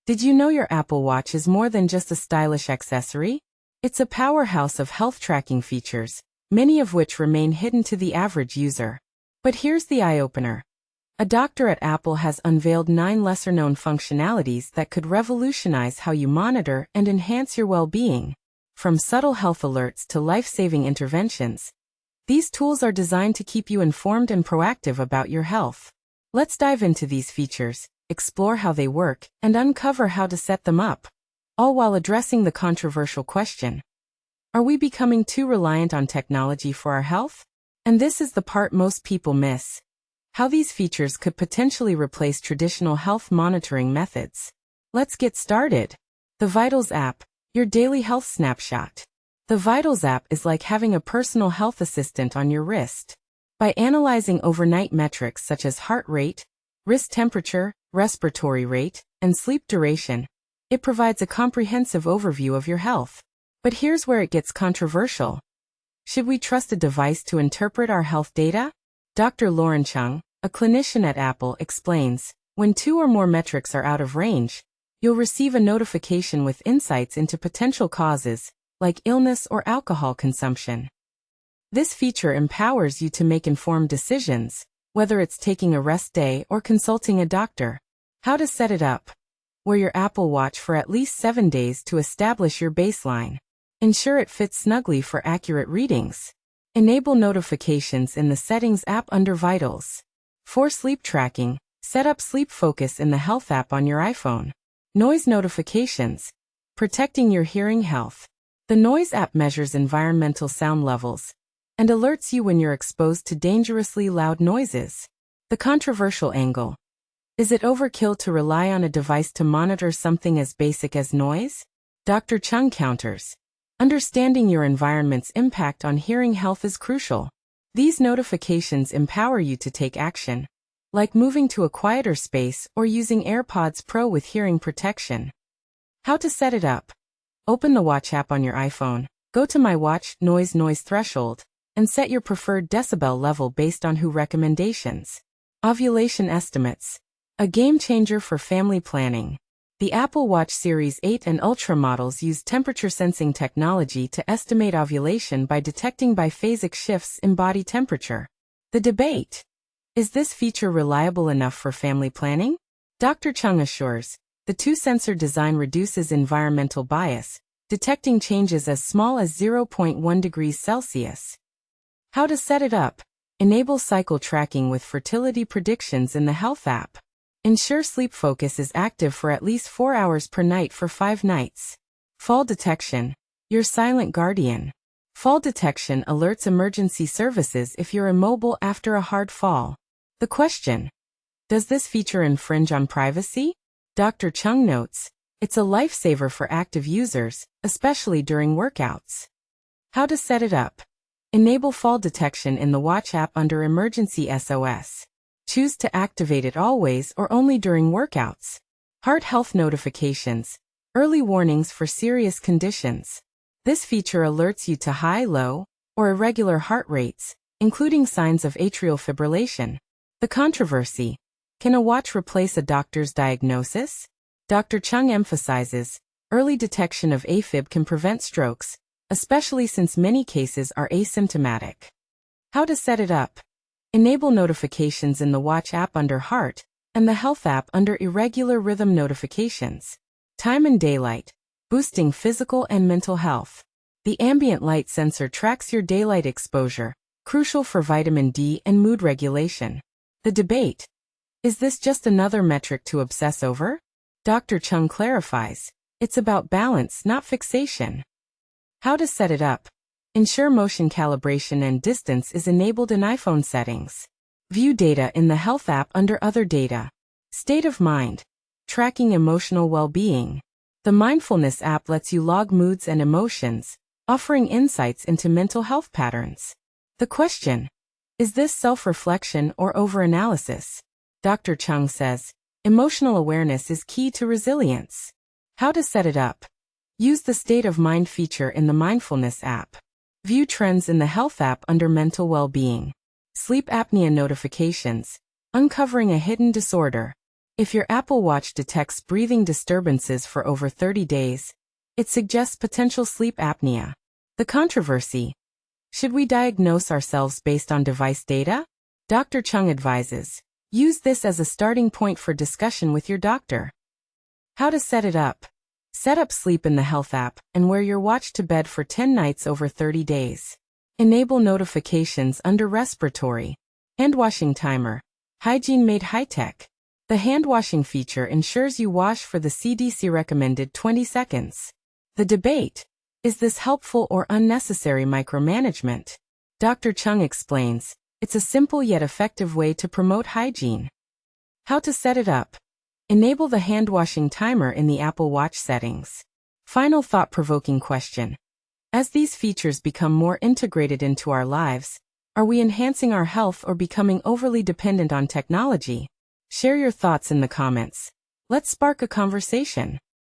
Did you know your Apple Watch is more than just a stylish accessory? It's a powerhouse of health tracking features, many of which remain hidden to the average user. But here's the eye-opener. A doctor at Apple has unveiled 9 lesser-known functionalities that could revolutionize how you monitor and enhance your well-being. From subtle health alerts to life-saving interventions, these tools are designed to keep you informed and proactive about your health. Let's dive into these features, explore how they work, and uncover how to set them up, all while addressing the controversial question: are we becoming too reliant on technology for our health? And this is the part most people miss: how these features could potentially replace traditional health monitoring methods. Let's get started. The Vitals app, your daily health snapshot. The Vitals app is like having a personal health assistant on your wrist. By analyzing overnight metrics such as heart rate, wrist temperature, respiratory rate, and sleep duration, it provides a comprehensive overview of your health. But here's where it gets controversial. Should we trust a device to interpret our health data? Dr. Lauren Chung, a clinician at Apple, explains, when 2 or more metrics are out of range, you'll receive a notification with insights into potential causes, like illness or alcohol consumption. This feature empowers you to make informed decisions, whether it's taking a rest day or consulting a doctor. How to set it up. Wear your Apple Watch for at least 7 days to establish your baseline. Ensure it fits snugly for accurate readings. Enable notifications in the Settings app under Vitals. For sleep tracking, set up Sleep Focus in the Health app on your iPhone. Noise notifications. Protecting your hearing health. The Noise app measures environmental sound levels and alerts you when you're exposed to dangerously loud noises. The controversial angle. Is it overkill to rely on a device to monitor something as basic as noise? Dr. Chung counters. Understanding your environment's impact on hearing health is crucial. These notifications empower you to take action, like moving to a quieter space or using AirPods Pro with hearing protection. How to set it up. Open the Watch app on your iPhone, go to My Watch Noise Threshold, and set your preferred decibel level based on WHO recommendations. Ovulation estimates. A game changer for family planning. The Apple Watch Series 8 and Ultra models use temperature sensing technology to estimate ovulation by detecting biphasic shifts in body temperature. The debate. Is this feature reliable enough for family planning? Dr. Chung assures, the 2-sensor design reduces environmental bias, detecting changes as small as 0.1 degrees Celsius. How to set it up. Enable cycle tracking with fertility predictions in the Health app. Ensure Sleep Focus is active for at least 4 hours per night for 5 nights. Fall detection. Your silent guardian. Fall detection alerts emergency services if you're immobile after a hard fall. The question: does this feature infringe on privacy? Dr. Chung notes, it's a lifesaver for active users, especially during workouts. How to set it up. Enable fall detection in the Watch app under Emergency SOS. Choose to activate it always or only during workouts. Heart health notifications. Early warnings for serious conditions. This feature alerts you to high, low, or irregular heart rates, including signs of atrial fibrillation. The controversy. Can a watch replace a doctor's diagnosis? Dr. Chung emphasizes, early detection of AFib can prevent strokes, especially since many cases are asymptomatic. How to set it up. Enable notifications in the Watch app under Heart and the Health app under Irregular Rhythm Notifications. Time and daylight, boosting physical and mental health. The ambient light sensor tracks your daylight exposure, crucial for vitamin D and mood regulation. The debate. Is this just another metric to obsess over? Dr. Chung clarifies, it's about balance, not fixation. How to set it up. Ensure motion calibration and distance is enabled in iPhone settings. View data in the Health app under Other Data. State of mind. Tracking emotional well-being. The Mindfulness app lets you log moods and emotions, offering insights into mental health patterns. The question. Is this self-reflection or overanalysis? Dr. Chung says, emotional awareness is key to resilience. How to set it up. Use the State of Mind feature in the Mindfulness app. View trends in the Health app under Mental Well-being. Sleep apnea notifications. Uncovering a hidden disorder. If your Apple Watch detects breathing disturbances for over 30 days, it suggests potential sleep apnea. The controversy. Should we diagnose ourselves based on device data? Dr. Chung advises, use this as a starting point for discussion with your doctor. How to set it up. Set up Sleep in the Health app and wear your watch to bed for 10 nights over 30 days. Enable notifications under respiratory. Hand-washing timer. Hygiene made high-tech. The hand-washing feature ensures you wash for the CDC recommended 20 seconds. The debate. Is this helpful or unnecessary micromanagement? Dr. Chung explains, it's a simple yet effective way to promote hygiene. How to set it up. Enable the hand-washing timer in the Apple Watch settings. Final thought-provoking question. As these features become more integrated into our lives, are we enhancing our health or becoming overly dependent on technology? Share your thoughts in the comments. Let's spark a conversation.